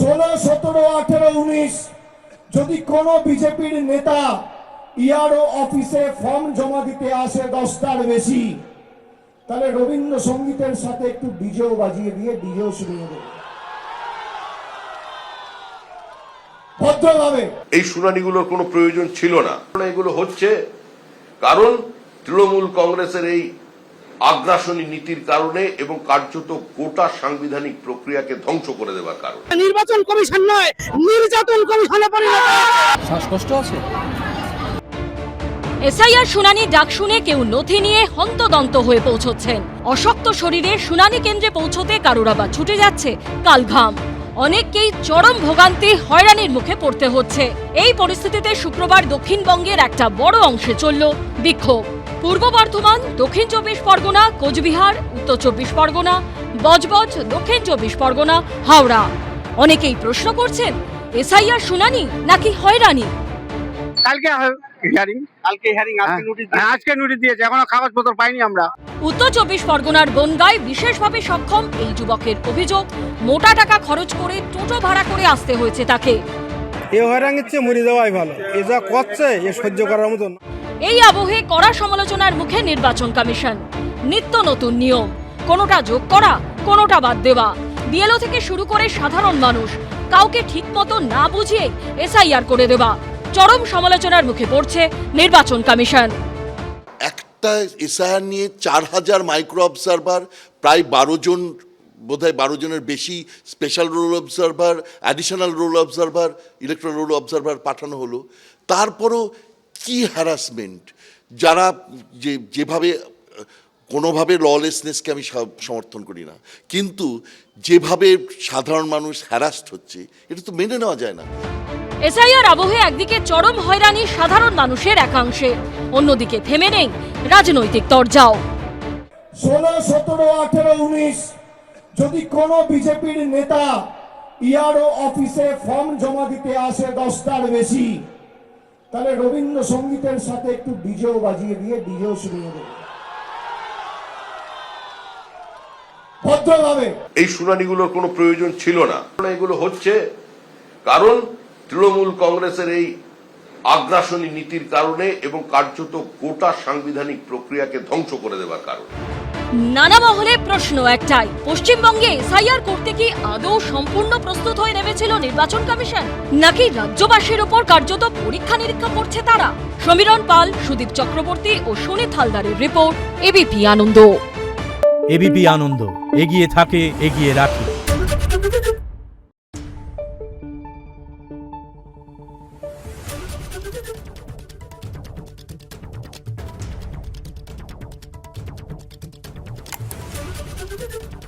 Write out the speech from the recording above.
16, 17, 18, 19 যদি কোনো বিজেপির নেতা ইআরও অফিসে ফর্ম জমা দিতে আসে 10টার বেশি, তাহলে রবীন্দ্রসঙ্গীতের সাথে একটু ডিজেও বাজিয়ে দিয়ে ডিজেও শুনিয়ে দেবে ভদ্রভাবে। এই শুনানিগুলোর কোনো প্রয়োজন ছিল না। এগুলো হচ্ছে কারণ তৃণমূল কংগ্রেসের এই আগ্রাসনী নীতির কারণে এবং কার্যত গোটা সাংবিধানিক প্রক্রিয়াকে ধ্বংস করে দেওয়ার কারণে। নির্বাচন কমিশন নয়, নির্যাতন কমিশনে পরিণত হয়েছে। শ্বাসকষ্ট আছে। এসআইআর শুনানি ডাক শুনে কেউ নথি নিয়ে হন্তদন্ত হয়ে পৌঁছচ্ছেন। অশক্ত শরীরে শুনানি কেন্দ্রে পৌঁছতে কারোর আবার ছুটে যাচ্ছে কালঘাম। অনেককেই চরম ভোগান্তি হয়রানির মুখে পড়তে হচ্ছে। এই পরিস্থিতিতে শুক্রবার দক্ষিণবঙ্গের একটা বড় অংশে চলল বিক্ষোভ। পূর্ব বর্ধমান, দক্ষিণ 24 পরগনা, কোচবিহার, উত্তর 24 পরগনা, বজবজ, দক্ষিণ 24 পরগনা, হাওড়া। অনেকেই প্রশ্ন করছেন, এসআইআর শুনানি নাকি হয়রানি? কালকে হিয়ারিং, আজকে নোটিশ দিয়েছে, এখনো কাগজপত্র পাইনি আমরা। উত্তর 24 পরগনার বনগাঁয় বিশেষভাবে সক্ষম এই যুবকের অভিযোগ, মোটা টাকা খরচ করে টোটো ভাড়া করে আসতে হয়েছে তাকে। এ হয়রানির চেয়ে মরে যাওয়াই ভালো। এ যা করছে এ সহ্য করার মতন। এই আবহে কড়া সমালোচনার মুখে নির্বাচন কমিশন। নিত্য নতুন নিয়ম, কোনোটা যোগ করা, কোনোটা বাদ দেওয়া। বিএলও থেকে শুরু করে সাধারণ মানুষ, কাউকে ঠিকমতো না বুঝিয়ে এসআইআর করে দেওয়া। চরম সমালোচনার মুখে পড়ছে নির্বাচন কমিশন। একটা এসআইআর নিয়ে 4000 মাইক্রো অবজারভার, প্রায় 12 জন, বোধহয় 12 জনের বেশি special roll observer, additional roll observer, electoral roll observer পাঠানো হলো। তারপরও কি হ্যারাসমেন্ট! যারা যেভাবে, কোনোভাবে ললেসনেসকে আমি সমর্থন করি না, কিন্তু যেভাবে সাধারণ মানুষ হ্যারাস্ট হচ্ছে এটা তো মেনে নেওয়া যায় না। এসআইআর আবহে একদিকে চরম হয়রানি সাধারণ মানুষের একাংশে, অন্যদিকে থেমে নেই রাজনৈতিক তরজাও। 16, 17, 18, 19 যদি কোনো বিজেপির নেতা ইআরও অফিসে ফর্ম জমা দিতে আসে 10টার বেশি, তাহলে রবীন্দ্রসঙ্গীতের সাথে একটু ডিজেও বাজিয়ে দিয়ে ডিজেও শুনিয়ে দেবে ভদ্রভাবে। এই শুনানিগুলোর কোনো প্রয়োজন ছিল না। এগুলো হচ্ছে কারণ তৃণমূল কংগ্রেসের এই আগ্রাসনী নীতির কারণে এবং কার্যত গোটা সাংবিধানিক প্রক্রিয়াকে ধ্বংস করে দেওয়ার কারণে। নানা মহলে প্রশ্ন একটাই, পশ্চিমবঙ্গে এসআইআর করতে কি আদৌ সম্পূর্ণ প্রস্তুত হয়ে নেমেছিল নির্বাচন কমিশন, নাকি রাজ্যবাসীর উপর কার্যত পরীক্ষা নিরীক্ষা করছে তারা? সমীরণ পাল, সুদীপ চক্রবর্তী ও সুনীত হালদারের রিপোর্ট, এবিপি আনন্দ। এবিপি আনন্দ, এগিয়ে থাকে, এগিয়ে রাখে। Thank you.